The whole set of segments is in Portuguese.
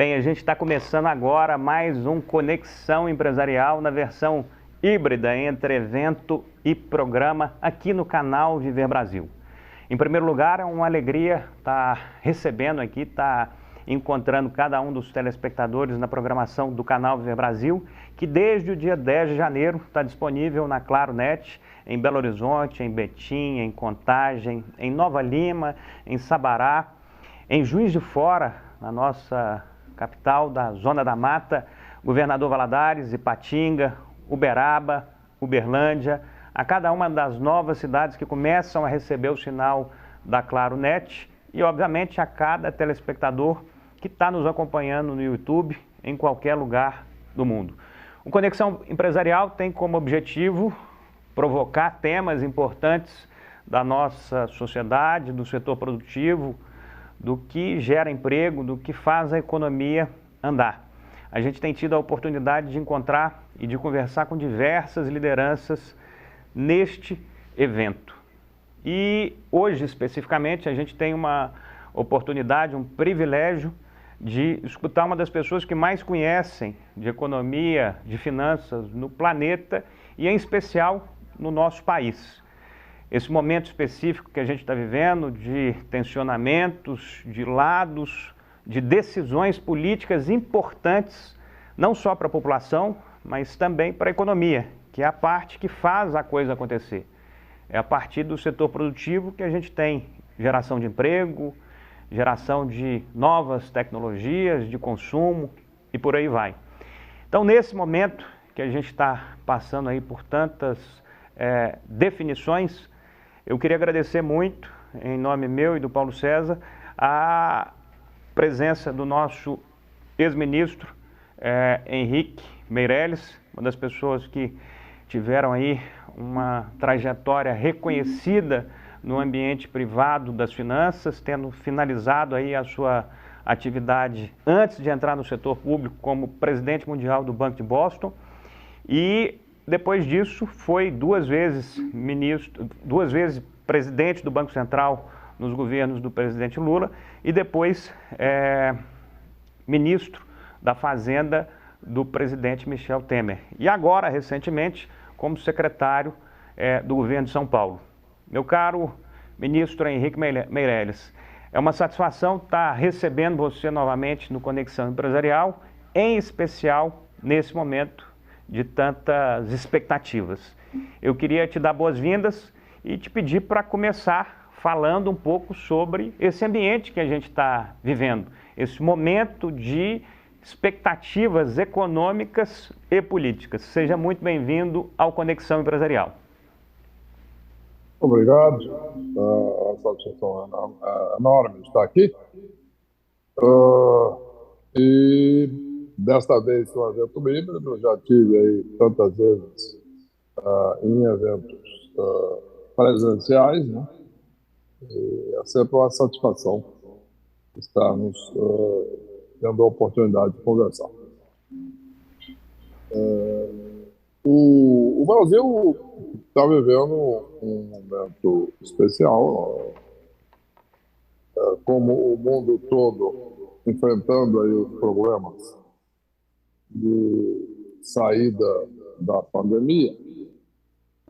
Bem, a gente está começando agora mais um Conexão Empresarial na versão híbrida entre evento e programa aqui no canal Viver Brasil. Em primeiro lugar, é uma alegria estar recebendo aqui, estar encontrando cada um dos telespectadores na programação do canal Viver Brasil, que desde o dia 10 de janeiro está disponível na Claro Net, em Belo Horizonte, em Betim, em Contagem, em Nova Lima, em Sabará, em Juiz de Fora, na nossa capital da Zona da Mata, Governador Valadares, Ipatinga, Uberaba, Uberlândia, a cada uma das novas cidades que começam a receber o sinal da Claro Net e, obviamente, a cada telespectador que está nos acompanhando no YouTube em qualquer lugar do mundo. O Conexão Empresarial tem como objetivo provocar temas importantes da nossa sociedade, do setor produtivo, do que gera emprego, do que faz a economia andar. A gente tem tido a oportunidade de encontrar e de conversar com diversas lideranças neste evento. E hoje, especificamente, a gente tem uma oportunidade, um privilégio de escutar uma das pessoas que mais conhecem de economia, de finanças no planeta e, em especial, no nosso país. Esse momento específico que a gente está vivendo de tensionamentos, de lados, de decisões políticas importantes, não só para a população, mas também para a economia, que é a parte que faz a coisa acontecer. É a partir do setor produtivo que a gente tem geração de emprego, geração de novas tecnologias, de consumo e por aí vai. Então, nesse momento que a gente está passando aí por tantas definições, eu queria agradecer muito, em nome meu e do Paulo César, a presença do nosso ex-ministro Henrique Meirelles, uma das pessoas que tiveram aí uma trajetória reconhecida no ambiente privado das finanças, tendo finalizado aí a sua atividade antes de entrar no setor público como presidente mundial do Banco de Boston e depois disso foi duas vezes presidente do Banco Central nos governos do presidente Lula e depois ministro da Fazenda do presidente Michel Temer. E agora, recentemente, como secretário do governo de São Paulo. Meu caro ministro Henrique Meirelles, é uma satisfação estar recebendo você novamente no Conexão Empresarial, em especial nesse momento de tantas expectativas. Eu queria te dar boas-vindas e te pedir para começar falando um pouco sobre esse ambiente que a gente está vivendo, esse momento de expectativas econômicas e políticas. Seja muito bem-vindo ao Conexão Empresarial. Obrigado, a satisfação é enorme estar aqui. E desta vez um evento híbrido, já tive aí tantas vezes em eventos presenciais, né? E é sempre uma satisfação estarmos tendo a oportunidade de conversar. O Brasil está vivendo um momento especial, como o mundo todo enfrentando aí os problemas de saída da pandemia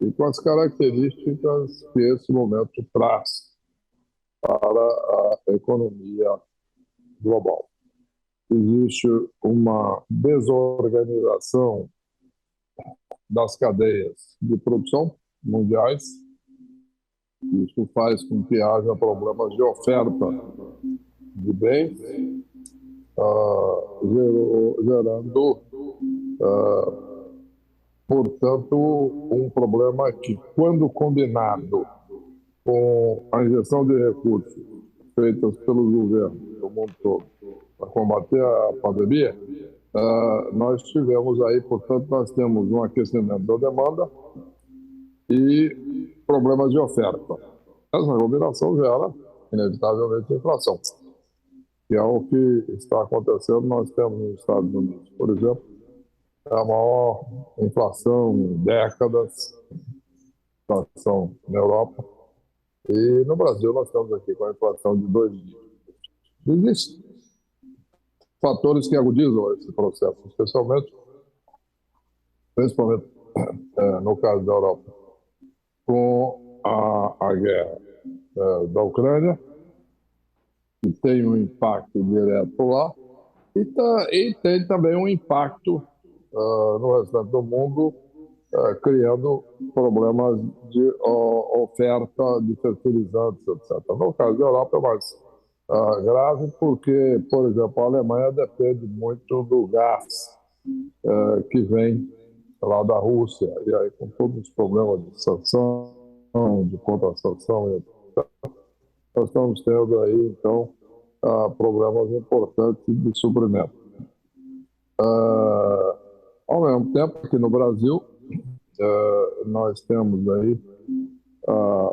e com as características que esse momento traz para a economia global. Existe uma desorganização das cadeias de produção mundiais. Isso faz com que haja problemas de oferta de bens, gerando, portanto, um problema que, quando combinado com a injeção de recursos feitas pelos governos do mundo todo para combater a pandemia, nós tivemos aí, portanto, nós temos um aquecimento da demanda e problemas de oferta. Essa combinação gera, inevitavelmente, inflação, que é o que está acontecendo. Nós temos nos Estados Unidos, por exemplo, a maior inflação em décadas, inflação na Europa, e no Brasil nós estamos aqui com a inflação de 2 dígitos. fatores que agudizam esse processo, principalmente no caso da Europa, com a guerra da Ucrânia, que tem um impacto direto lá, e tem também um impacto no restante do mundo, criando problemas de oferta de fertilizantes, etc. No caso da Europa é mais grave porque, por exemplo, a Alemanha depende muito do gás que vem lá da Rússia, e aí com todos os problemas de sanção, de contra-sanção, nós estamos tendo aí, então, problemas importantes de suprimento. Ao mesmo tempo, aqui no Brasil, nós temos aí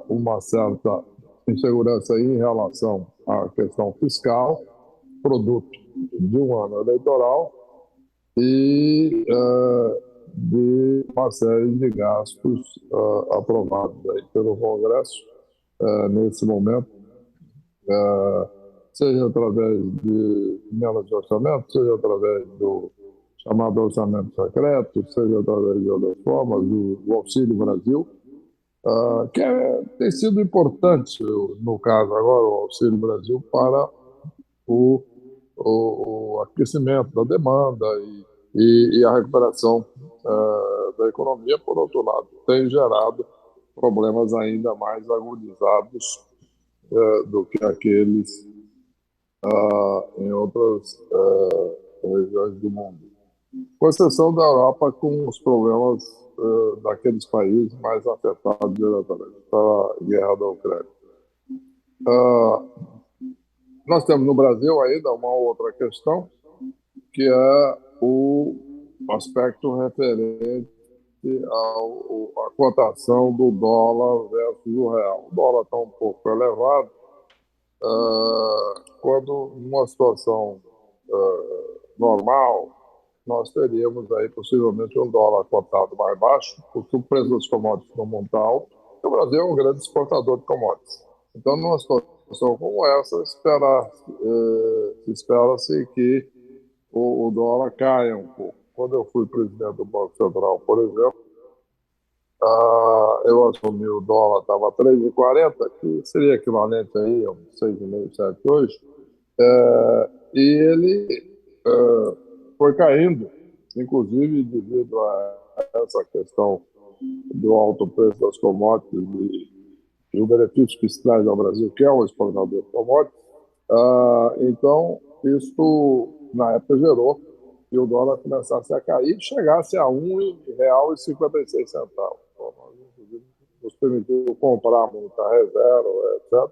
uma certa insegurança em relação à questão fiscal, produto de um ano eleitoral e de uma série de gastos aprovados aí pelo Congresso nesse momento, seja através de emenda de orçamento, seja através do chamado orçamento secreto, seja através de outras formas, do Auxílio Brasil, que tem sido importante, no caso agora, o Auxílio Brasil, para o aquecimento da demanda e a recuperação da economia. Por outro lado, tem gerado problemas ainda mais agudizados do que aqueles em outras regiões do mundo, com exceção da Europa, com os problemas daqueles países mais afetados diretamente pela guerra da Ucrânia. Nós temos no Brasil ainda uma outra questão, que é o aspecto referente à cotação do dólar versus o real. O dólar está um pouco elevado, quando numa situação normal, nós teríamos aí possivelmente um dólar cotado mais baixo, porque o preço das commodities no mundo está alto, e o Brasil é um grande exportador de commodities. Então, numa situação como essa, espera-se que o dólar caia um pouco. Quando eu fui presidente do Banco Central, por exemplo, eu assumi o dólar, estava a 3,40, que seria equivalente aí a uns 6,5, 7 hoje, e ele foi caindo, inclusive devido a essa questão do alto preço das commodities e o benefício que isso traz ao Brasil, que é um exportador de commodities. Então, isso, na época, gerou que o dólar começasse a cair e chegasse a R$ 1,56. Então, nos permitiu comprar muita reserva, etc.,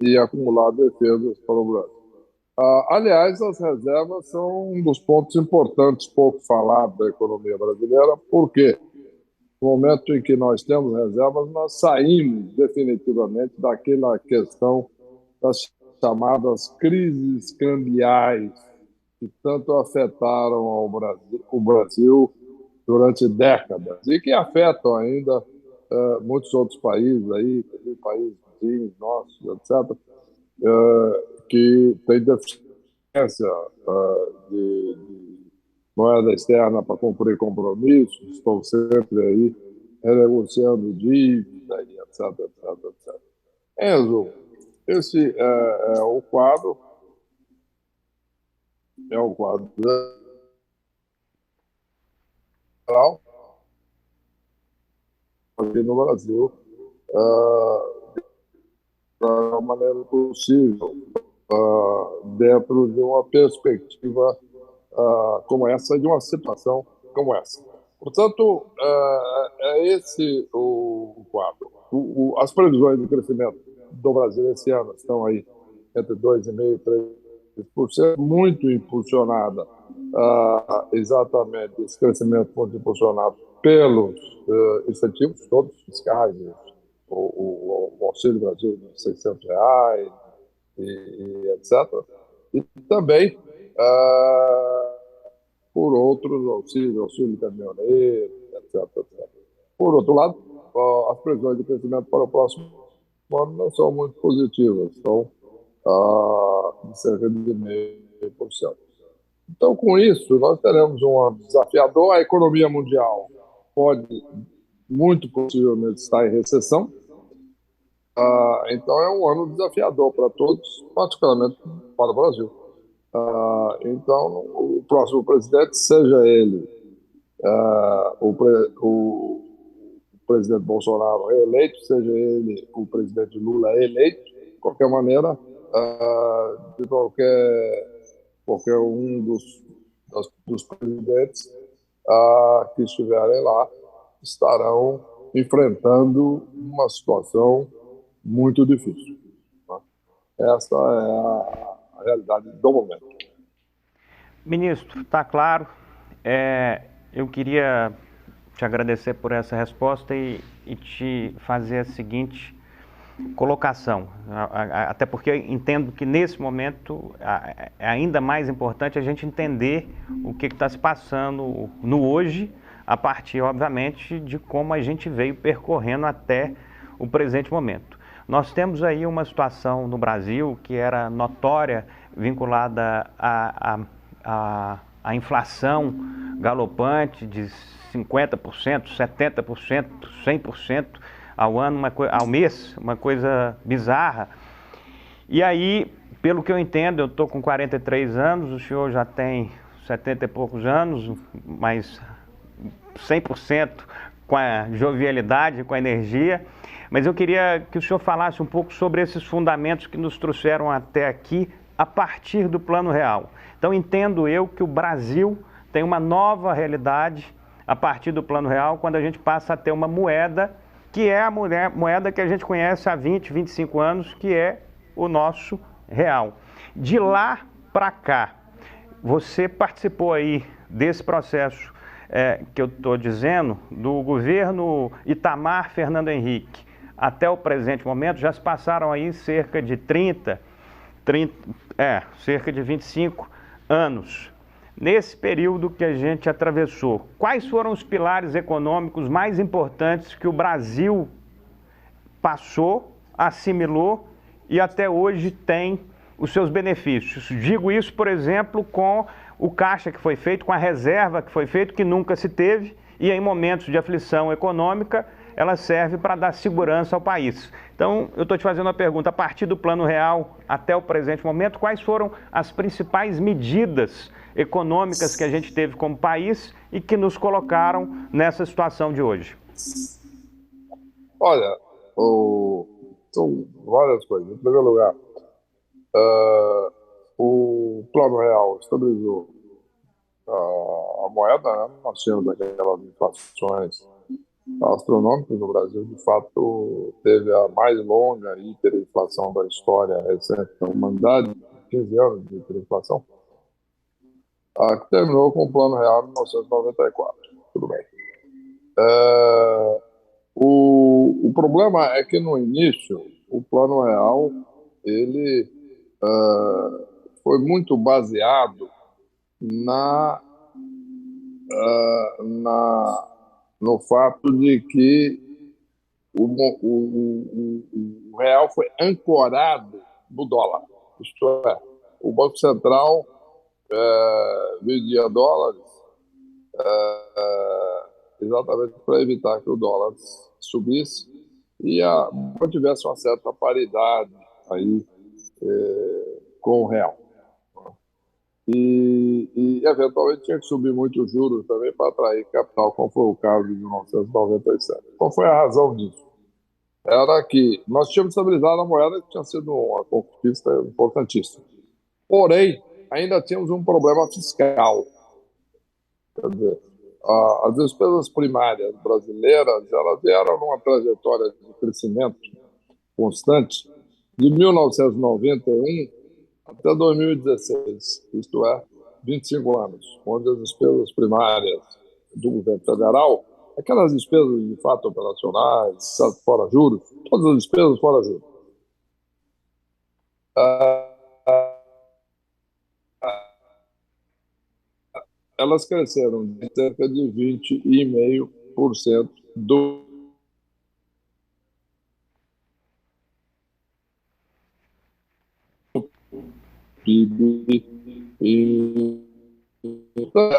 e acumular defesas para o Brasil. Aliás, as reservas são um dos pontos importantes, pouco falado da economia brasileira, porque no momento em que nós temos reservas, nós saímos definitivamente daquela questão das chamadas crises cambiais que tanto afetaram o Brasil durante décadas e que afetam ainda muitos outros países, aí, países vizinhos nossos, etc., que têm deficiência de moeda externa para cumprir compromissos, estão sempre aí renegociando dívida, e etc, etc, etc. Enzo, esse é o quadro geral aqui no Brasil, da maneira possível, dentro de uma perspectiva como essa, de uma situação como essa. Portanto, é esse o quadro. As previsões de crescimento do Brasil esse ano estão aí entre 2,5% e 3%, muito impulsionada, exatamente, esse crescimento muito impulsionado pelos incentivos todos fiscais, o Auxílio Brasil de R$ 600, e etc. E também por outros auxílios, auxílio caminhoneiro, etc, etc. Por outro lado, as previsões de crescimento para o próximo ano não são muito positivas, são de cerca de 0,5%. Então, com isso, nós teremos um ano desafiador. A economia mundial pode, muito possivelmente, estar em recessão. Então, é um ano desafiador para todos, particularmente para o Brasil. Então, o próximo presidente, seja ele o presidente Bolsonaro reeleito, seja ele o presidente Lula eleito, de qualquer maneira, de qualquer um dos presidentes que estiverem lá estarão enfrentando uma situação muito difícil. Né? Essa é a realidade do momento. Ministro, está claro. Eu queria te agradecer por essa resposta e te fazer a seguinte colocação, até porque eu entendo que nesse momento é ainda mais importante a gente entender o que está se passando no hoje, a partir, obviamente, de como a gente veio percorrendo até o presente momento. Nós temos aí uma situação no Brasil que era notória, vinculada à inflação galopante de 50%, 70%, 100% ao ano, ao mês, uma coisa bizarra. E aí, pelo que eu entendo, eu estou com 43 anos, o senhor já tem 70 e poucos anos, mas 100% com a jovialidade, com a energia. Mas eu queria que o senhor falasse um pouco sobre esses fundamentos que nos trouxeram até aqui a partir do Plano Real. Então, entendo eu que o Brasil tem uma nova realidade a partir do Plano Real, quando a gente passa a ter uma moeda que é a moeda que a gente conhece há 20, 25 anos, que é o nosso real. De lá para cá, você participou aí desse processo que eu estou dizendo, do governo Itamar Fernando Henrique até o presente momento, já se passaram aí cerca de cerca de 25 anos. Nesse período que a gente atravessou, quais foram os pilares econômicos mais importantes que o Brasil passou, assimilou e até hoje tem os seus benefícios? Digo isso, por exemplo, com o caixa que foi feito, com a reserva que foi feito, que nunca se teve, e em momentos de aflição econômica, ela serve para dar segurança ao país. Então, eu estou te fazendo uma pergunta, a partir do Plano Real até o presente momento, quais foram as principais medidas econômicas que a gente teve como país e que nos colocaram nessa situação de hoje? Olha, são várias coisas. Em primeiro lugar, o Plano Real estabilizou a moeda, né? Nós tínhamos aquelas inflações astronômicas no Brasil. De fato, teve a mais longa hiperinflação da história recente da humanidade, 15 anos de hiperinflação, que terminou com o Plano Real em 1994. Tudo bem. O problema é que, no início, o Plano Real ele foi muito baseado na, no fato de que o real foi ancorado no dólar. Isto é, o Banco Central vendia dólares exatamente para evitar que o dólar subisse e mantivesse uma certa paridade aí com o real. E, eventualmente, tinha que subir muito os juros também para atrair capital, como foi o caso de 1997. Qual foi a razão disso? Era que nós tínhamos estabilizado a moeda, que tinha sido uma conquista importantíssima. Porém, ainda tínhamos um problema fiscal. Quer dizer, as despesas primárias brasileiras, elas vieram numa trajetória de crescimento constante de 1991 até 2016, isto é, 25 anos, onde as despesas primárias do governo federal, aquelas despesas de fato operacionais, fora juros, todas as despesas fora juros, elas cresceram de cerca de 20,5% do PIB Então,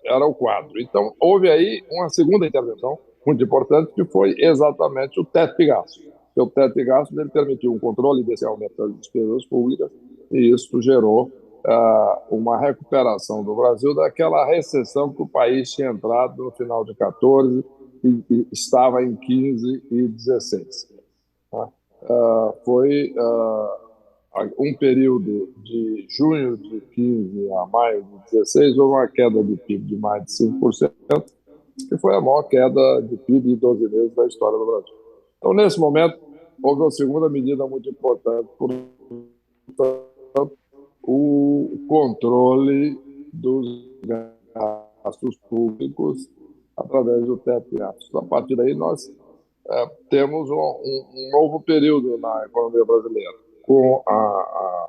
era o quadro. Então, houve aí uma segunda intervenção muito importante, que foi exatamente o teto de gastos. O teto de gastos ele permitiu um controle desse aumento das despesas públicas e isso gerou uma recuperação do Brasil daquela recessão que o país tinha entrado no final de 14 e estava em 15 e 16. Tá? Foi um período de junho de 15 a maio de 16, houve uma queda de PIB de mais de 5%, que foi a maior queda de PIB em 12 meses da história do Brasil. Então, nesse momento, houve uma segunda medida muito importante, portanto, o controle dos gastos públicos através do teto de gastos. A partir daí, nós temos um novo período na economia brasileira, com a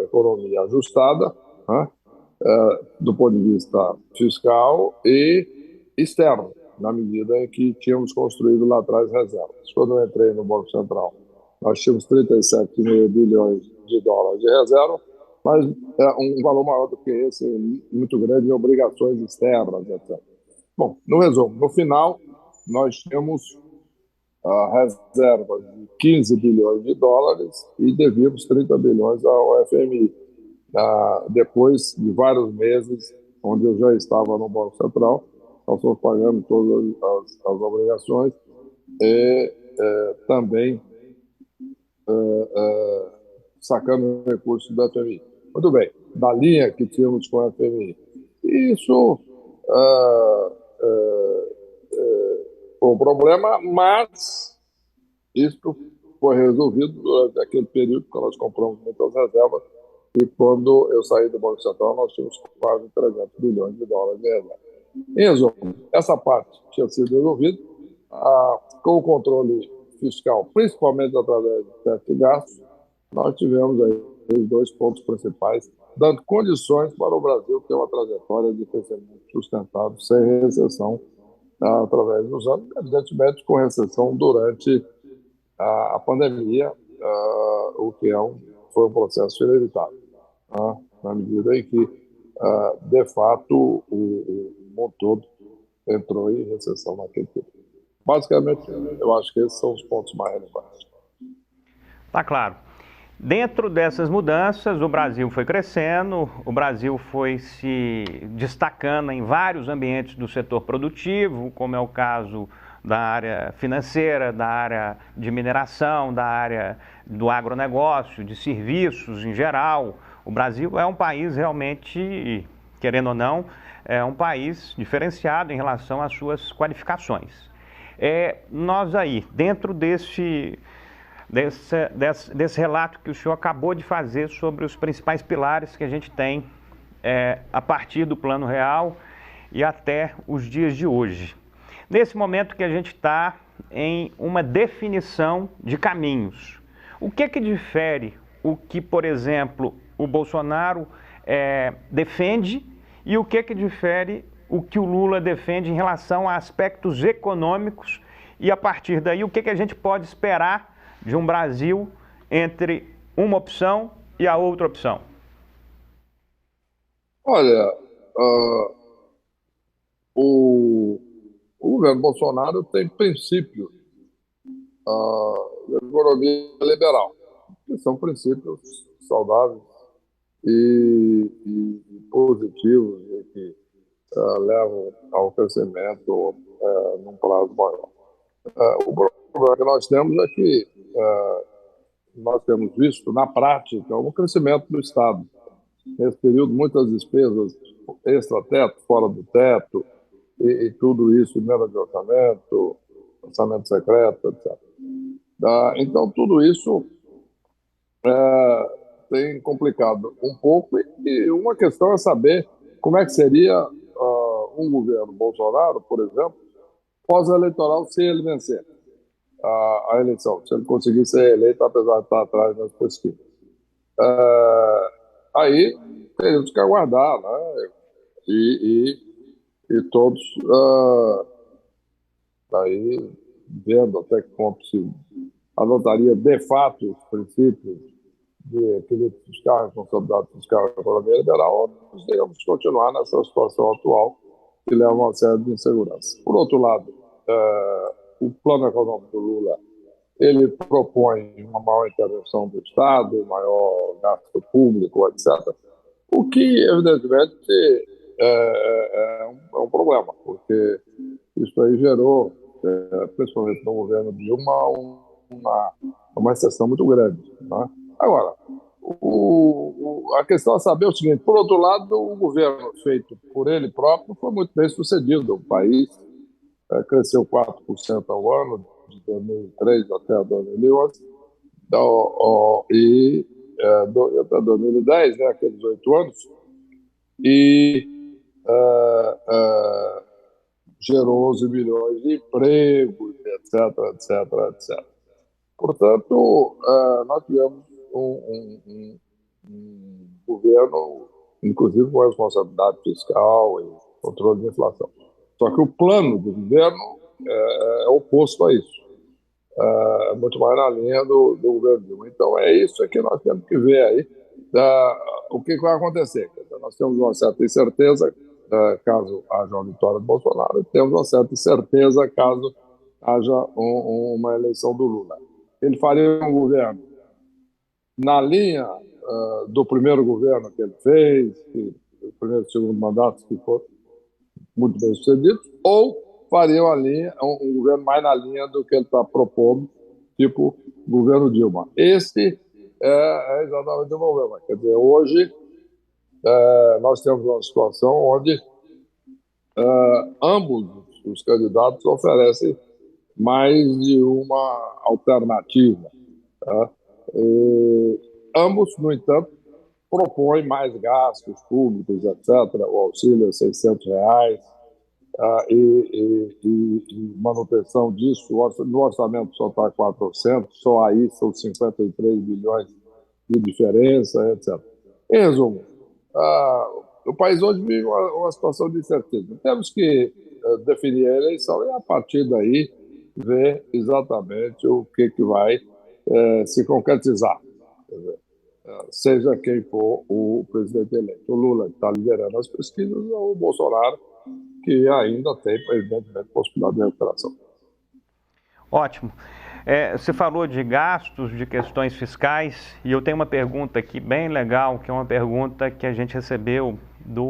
economia ajustada, né, do ponto de vista fiscal e externo, na medida em que tínhamos construído lá atrás reservas. Quando eu entrei no Banco Central, nós tínhamos 37,5 bilhões de dólares de reserva, mas um valor maior do que esse, muito grande, em obrigações externas, etc. Bom, no resumo, no final, nós tínhamos reservas de 15 bilhões de dólares e devíamos 30 bilhões ao FMI. Depois de vários meses, onde eu já estava no Banco Central, nós fomos pagando todas as obrigações e também sacando recursos do FMI. Muito bem, da linha que tínhamos com o FMI. Isso foi um problema, mas isso foi resolvido durante aquele período que nós compramos muitas reservas e quando eu saí do Banco Central nós tínhamos quase 300 bilhões de dólares de reserva. Em resumo, essa parte tinha sido resolvida com o controle fiscal, principalmente através do teto de gastos. Nós tivemos aí os dois pontos principais, dando condições para o Brasil ter uma trajetória de crescimento sustentável, sem recessão, através dos anos, evidentemente com recessão durante a pandemia, o que foi um processo inevitável, na medida em que, de fato, o mundo todo entrou em recessão naquele tempo. Basicamente, eu acho que esses são os pontos mais relevantes. Tá claro. Dentro dessas mudanças, o Brasil foi crescendo, o Brasil foi se destacando em vários ambientes do setor produtivo, como é o caso da área financeira, da área de mineração, da área do agronegócio, de serviços em geral. O Brasil é um país realmente, querendo ou não, é um país diferenciado em relação às suas qualificações. Nós aí, dentro desse relato que o senhor acabou de fazer sobre os principais pilares que a gente tem a partir do Plano Real e até os dias de hoje. Nesse momento que a gente está em uma definição de caminhos, o que difere o que, por exemplo, o Bolsonaro defende e o que difere o que o Lula defende em relação a aspectos econômicos e, a partir daí, o que a gente pode esperar de um Brasil entre uma opção e a outra opção? Olha, o governo Bolsonaro tem princípios de economia liberal, que são princípios saudáveis e positivos e que levam ao crescimento num prazo maior. O problema que nós temos é que nós temos visto, na prática, um crescimento do Estado. Nesse período, muitas despesas extra-teto, fora do teto, e tudo isso, emenda de orçamento, orçamento secreto, etc. Então, tudo isso tem complicado um pouco, e uma questão é saber como é que seria um governo Bolsonaro, por exemplo, pós-eleitoral, se ele vencer a eleição, se ele conseguir ser eleito, apesar de estar atrás nas pesquisas. Aí teríamos que aguardar, né? E todos aí vendo até que ponto se adotaria de fato os princípios de equilíbrio fiscal, responsabilidade fiscal e economia liberal, nós devemos continuar nessa situação atual que leva a uma série de insegurança. Por outro lado, o plano econômico do Lula, ele propõe uma maior intervenção do Estado, maior gasto público, etc., o que, evidentemente, é um problema, porque isso aí gerou, principalmente no governo Dilma, uma exceção muito grande. Né? Agora, a questão é saber o seguinte: por outro lado, o governo feito por ele próprio foi muito bem sucedido. O país cresceu 4% ao ano, de 2003 até 2011, e até 2010, né, aqueles 8 anos, e gerou 11 milhões de empregos, etc, etc, etc. Portanto, nós tivemos um governo, inclusive com responsabilidade fiscal e controle de inflação. Só que o plano do governo é oposto a isso. É muito mais na linha do governo Dilma. Então, é isso que nós temos que ver aí, o que vai acontecer. Nós temos uma certa incerteza caso haja uma vitória do Bolsonaro, e temos uma certa incerteza caso haja uma eleição do Lula. Ele faria um governo na linha do primeiro governo que ele fez, o primeiro e segundo mandato que foram muito bem sucedidos, ou faria um governo mais na linha do que ele está propondo, tipo governo Dilma. Esse é exatamente o problema. Quer dizer, hoje nós temos uma situação onde ambos os candidatos oferecem mais de uma alternativa. Tá? Ambos, no entanto, propõem mais gastos públicos, etc., o auxílio a R$ 600, e manutenção disso. No orçamento só está 400, só aí são 53 bilhões de diferença, etc. Em resumo, o país hoje vive uma situação de incerteza. Temos que definir a eleição e, a partir daí, ver exatamente o que vai se concretizar. Quer dizer, seja quem for o presidente eleito. O Lula está liderando as pesquisas, ou o Bolsonaro, que ainda tem, evidentemente, possibilidade de recuperação. Ótimo. Você falou de gastos, de questões fiscais, e eu tenho uma pergunta aqui bem legal, que é uma pergunta que a gente recebeu de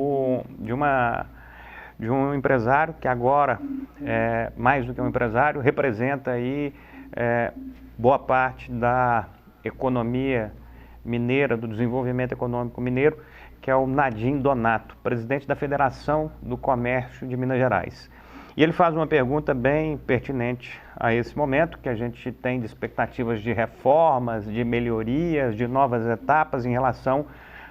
um empresário que agora, mais do que um empresário, representa aí boa parte da economia mineira, do desenvolvimento econômico mineiro, que é o Nadim Donato, presidente da Federação do Comércio de Minas Gerais. E ele faz uma pergunta bem pertinente a esse momento, que a gente tem de expectativas de reformas, de melhorias, de novas etapas em relação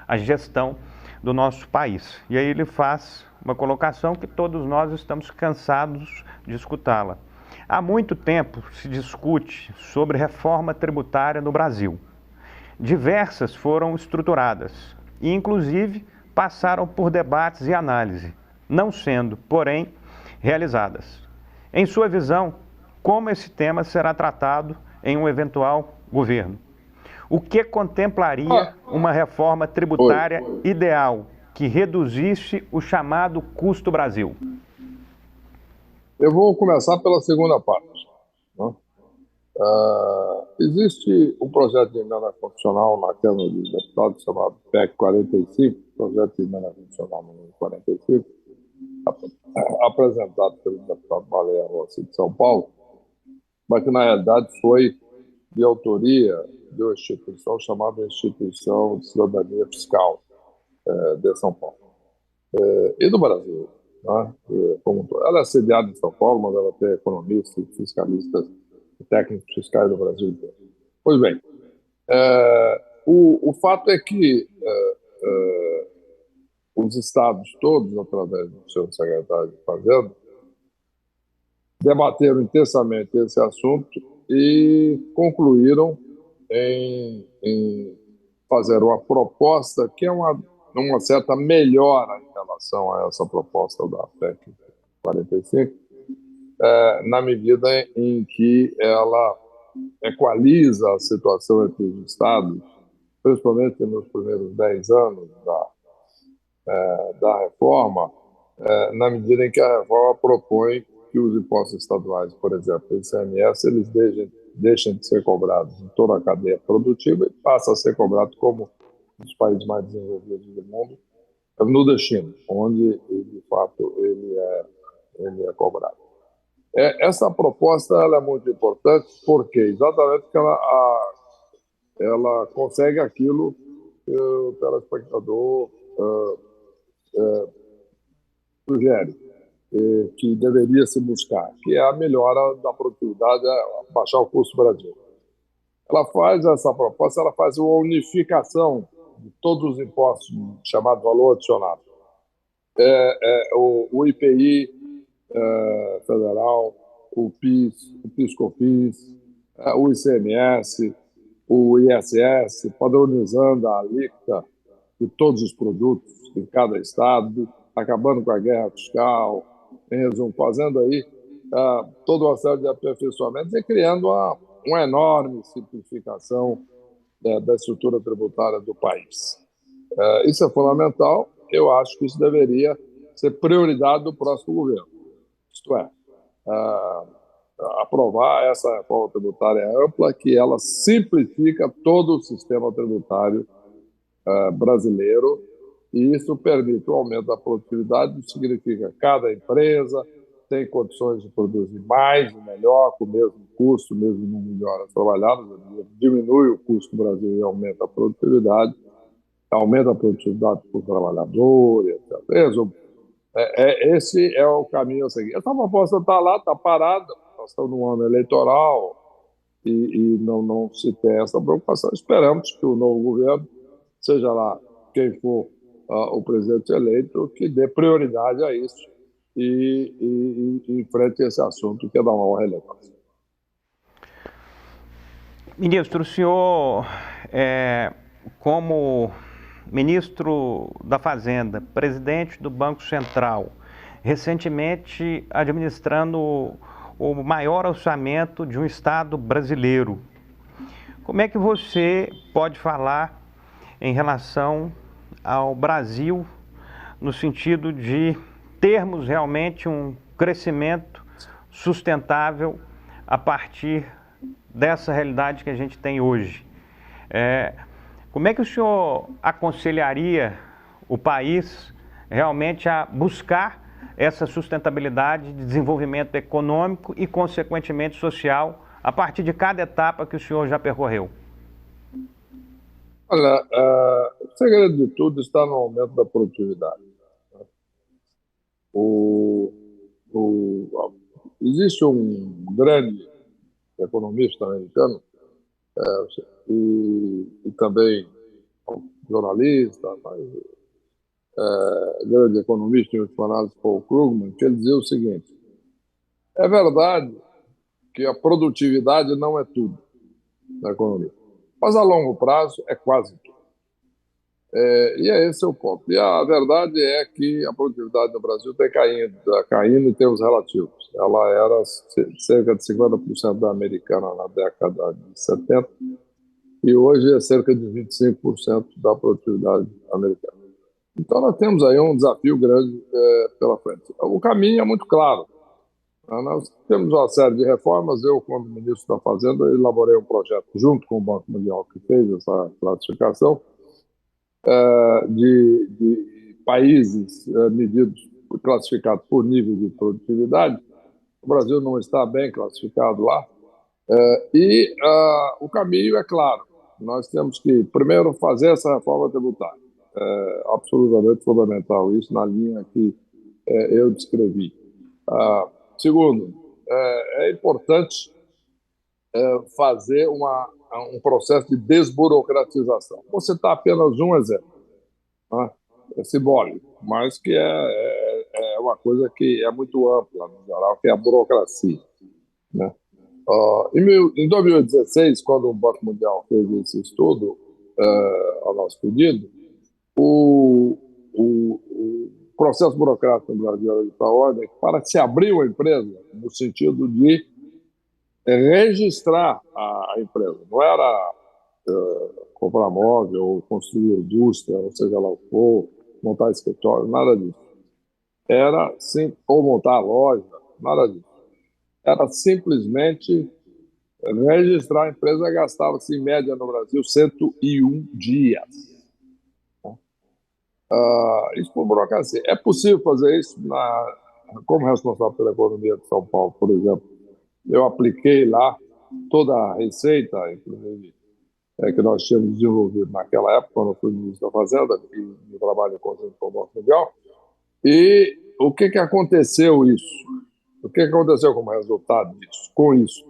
à gestão do nosso país. E aí ele faz uma colocação que todos nós estamos cansados de escutá-la. Há muito tempo se discute sobre reforma tributária no Brasil. Diversas foram estruturadas e, inclusive, passaram por debates e análise, não sendo, porém, realizadas. Em sua visão, como esse tema será tratado em um eventual governo? O que contemplaria uma reforma tributária ideal que reduzisse o chamado custo Brasil? Eu vou começar pela segunda parte. Né? Existe um projeto de emenda constitucional na Câmara dos Deputados chamado PEC 45, projeto de emenda constitucional número 45, apresentado pelo deputado Baleia Rossi de São Paulo, mas que, na realidade, foi de autoria de uma instituição chamada Instituição de Cidadania Fiscal de São Paulo e do Brasil. Né? Ela é sediada em São Paulo, mas ela tem economistas, fiscalistas e técnicos fiscais do Brasil inteiro. Pois bem, o fato é que os estados todos, através do seu secretário de Fazenda, debateram intensamente esse assunto e concluíram em fazer uma proposta que é uma certa melhora em relação a essa proposta da PEC 45, na medida em que ela equaliza a situação entre os estados principalmente nos primeiros 10 anos da reforma, na medida em que a reforma propõe que os impostos estaduais, por exemplo, o ICMS, eles deixem de ser cobrados em toda a cadeia produtiva e passam a ser cobrados como nos países mais desenvolvidos do mundo, no destino, onde, de fato, ele é cobrado. Essa proposta ela é muito importante porque exatamente porque ela consegue aquilo que o telespectador sugere, que deveria se buscar, que é a melhora da produtividade, baixar o custo do Brasil. Ela faz essa proposta, ela faz uma unificação de todos os impostos, chamado valor adicionado. O IPI federal, o PIS, o PIS/COFINS, o ICMS, o ISS, padronizando a alíquota de todos os produtos em cada estado, acabando com a guerra fiscal, em resumo, fazendo aí toda uma série de aperfeiçoamentos e criando uma enorme simplificação da estrutura tributária do país. Isso é fundamental. Eu acho que isso deveria ser prioridade do próximo governo. Isto é, aprovar essa reforma tributária ampla, que ela simplifica todo o sistema tributário brasileiro, e isso permite o aumento da produtividade, isso significa que cada empresa tem condições de produzir mais e melhor, com o mesmo custo, mesmo número de horas trabalhadas, diminui o custo do Brasil e aumenta a produtividade para o trabalhador, etc. Resumo, esse é o caminho a seguir. Essa proposta está lá, está parada, nós estamos num ano eleitoral e não se tem essa preocupação. Esperamos que o novo governo, seja lá quem for o presidente eleito, que dê prioridade a isso e enfrente esse assunto que é da maior relevância. Ministro, o senhor, como ministro da Fazenda, presidente do Banco Central, recentemente administrando o maior orçamento de um estado brasileiro, como é que você pode falar em relação ao Brasil no sentido de termos realmente um crescimento sustentável a partir dessa realidade que a gente tem hoje? Como é que o senhor aconselharia o país realmente a buscar essa sustentabilidade de desenvolvimento econômico e, consequentemente, social, a partir de cada etapa que o senhor já percorreu? Olha, o segredo de tudo está no aumento da produtividade. Existe um grande economista americano e também jornalista, grande economista em última análise, Paul Krugman, que ele dizia o seguinte: é verdade que a produtividade não é tudo na economia, mas a longo prazo é quase tudo. E esse é o ponto. E a verdade é que a produtividade no Brasil está caindo em termos relativos. Ela era cerca de 50% da americana na década de 70 e hoje é cerca de 25% da produtividade americana. Então, nós temos aí um desafio grande pela frente. O caminho é muito claro. Nós temos uma série de reformas. Eu, como ministro da Fazenda, elaborei um projeto junto com o Banco Mundial que fez essa classificação de países classificados por nível de produtividade. O Brasil não está bem classificado lá. O caminho é claro. Nós temos que, primeiro, fazer essa reforma tributária. É absolutamente fundamental isso, na linha que eu descrevi. Segundo, é importante fazer um processo de desburocratização. Vou citar apenas um exemplo, é simbólico, mas que é uma coisa que é muito ampla, no geral, que é a burocracia, né? Em 2016, quando o Banco Mundial fez esse estudo ao nosso pedido, o processo burocrático no Brasil era de tal ordem para se abrir uma empresa, no sentido de registrar a empresa. Não era comprar móvel, ou construir indústria, ou seja lá o que for, montar escritório, nada disso. Era sim, ou montar loja, nada disso. Era simplesmente registrar a empresa, gastava-se em média no Brasil 101 dias. Isso por burocracia. É possível fazer isso como responsável pela economia de São Paulo, por exemplo. Eu apliquei lá toda a receita, inclusive, que nós tínhamos desenvolvido naquela época, quando eu fui ministro da Fazenda, e no trabalho conjunto com o Banco Mundial. E o que aconteceu isso? O que aconteceu como resultado disso? Com isso?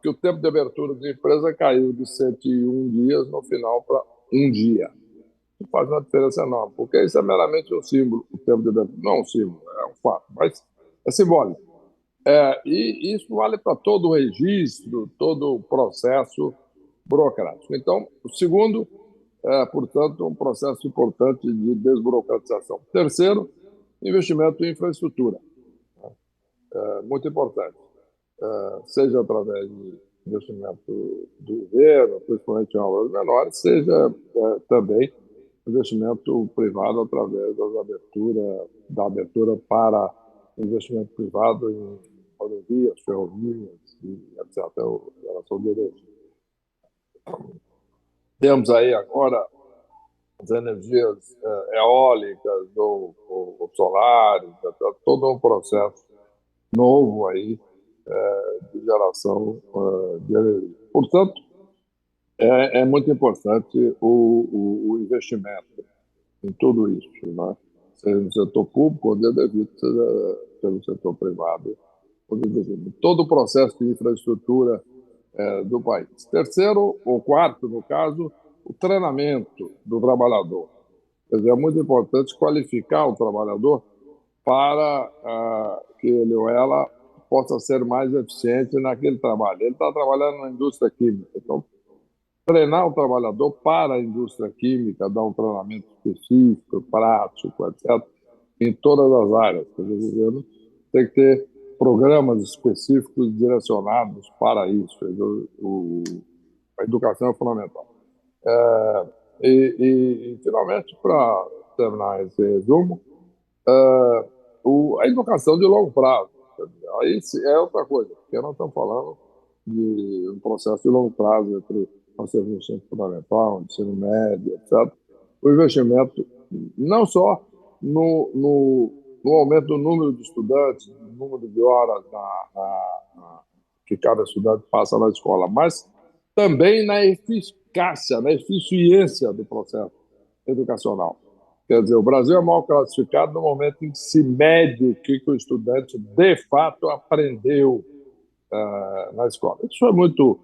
Que o tempo de abertura de empresa caiu de 101 dias no final para um dia. Isso faz uma diferença enorme, porque isso é meramente um símbolo, o tempo de abertura. Não é um símbolo, é um fato, mas é simbólico. E isso vale para todo o registro, todo o processo burocrático. Então, o segundo portanto, um processo importante de desburocratização. Terceiro, investimento em infraestrutura. Muito importante. Seja através de investimento do governo, principalmente em obras menores, seja também investimento privado através da abertura para investimento privado em rodovias, ferrovias, e etc., em relação de energia. Temos aí agora as energias eólicas ou solares, todo um processo novo aí de geração de energia. Portanto, é muito importante o investimento em tudo isso, né? Seja no setor público, onde é devido, seja pelo setor privado, onde é devido. Todo o processo de infraestrutura do país. Terceiro, ou quarto, no caso, o treinamento do trabalhador. Quer dizer, é muito importante qualificar o trabalhador para que ele ou ela possa ser mais eficiente naquele trabalho. Ele está trabalhando na indústria química, então treinar o trabalhador para a indústria química, dar um treinamento específico, prático, etc., em todas as áreas. Quer dizer, tem que ter programas específicos direcionados para isso. A educação é fundamental. Finalmente, para terminar esse resumo, a educação de longo prazo. Aí é outra coisa, porque nós estamos falando de um processo de longo prazo entre o ensino fundamental, o ensino médio, etc. O investimento não só no aumento do número de estudantes, do número de horas que cada estudante passa na escola, mas também na eficácia, na eficiência do processo educacional. Quer dizer, o Brasil é mal classificado no momento em que se mede o que o estudante de fato aprendeu na escola. Isso é muito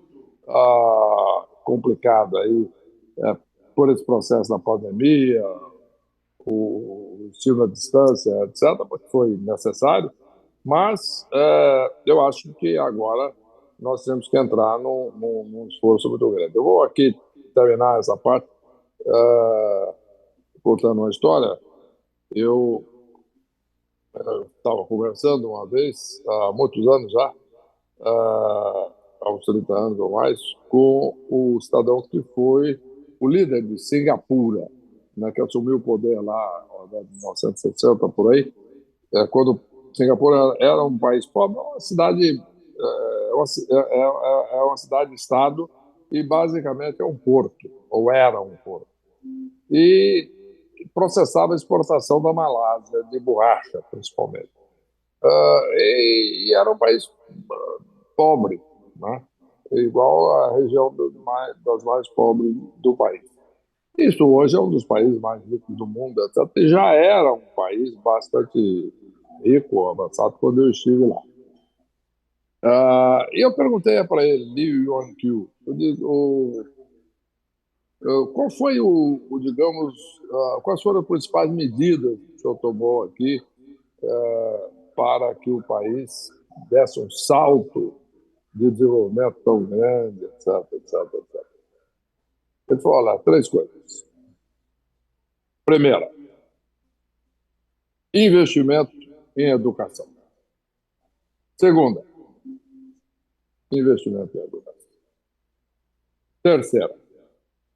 complicado aí, por esse processo da pandemia, o ensino à distância, etc., porque foi necessário, mas eu acho que agora nós temos que entrar num esforço muito grande. Eu vou aqui terminar essa parte contando uma história. Eu estava conversando uma vez, há muitos anos já, há uns 30 anos ou mais, com o cidadão que foi o líder de Singapura, né, que assumiu o poder lá em 1960, por aí, quando Singapura era um país pobre, uma cidade, é uma cidade-estado e basicamente é um porto, ou era um porto. E processava a exportação da Malásia, de borracha, principalmente. E era um país pobre, né? Igual a região das mais pobres do país. Isso hoje é um dos países mais ricos do mundo, etc. E já era um país bastante rico, avançado, quando eu estive lá. E eu perguntei para ele, Lee Yuan-Kyu, qual foi digamos, quais foram as principais medidas que o senhor tomou aqui para que o país desse um salto de desenvolvimento tão grande, etc, etc, etc. Ele falou, olha, três coisas. Primeira, investimento em educação. Segunda, investimento em educação. Terceira,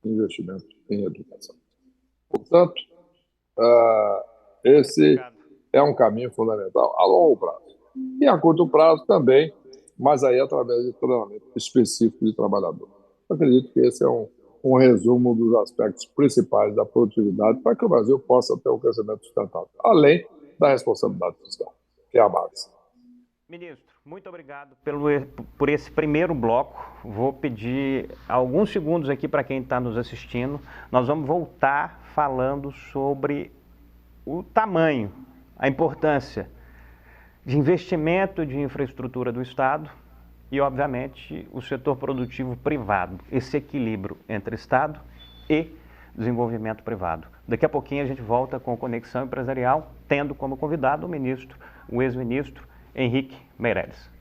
investimento em educação. Portanto, esse é um caminho fundamental a longo prazo. E a curto prazo também, mas aí através de treinamento específico de trabalhador. Eu acredito que esse é um resumo dos aspectos principais da produtividade para que o Brasil possa ter um crescimento sustentável, além da responsabilidade fiscal, que é a base. Ministro, muito obrigado por esse primeiro bloco. Vou pedir alguns segundos aqui para quem está nos assistindo. Nós vamos voltar falando sobre o tamanho, a importância de investimento de infraestrutura do Estado e, obviamente, o setor produtivo privado, esse equilíbrio entre Estado e desenvolvimento privado. Daqui a pouquinho a gente volta com Conexão Empresarial, tendo como convidado o ex-ministro Henrique Meirelles.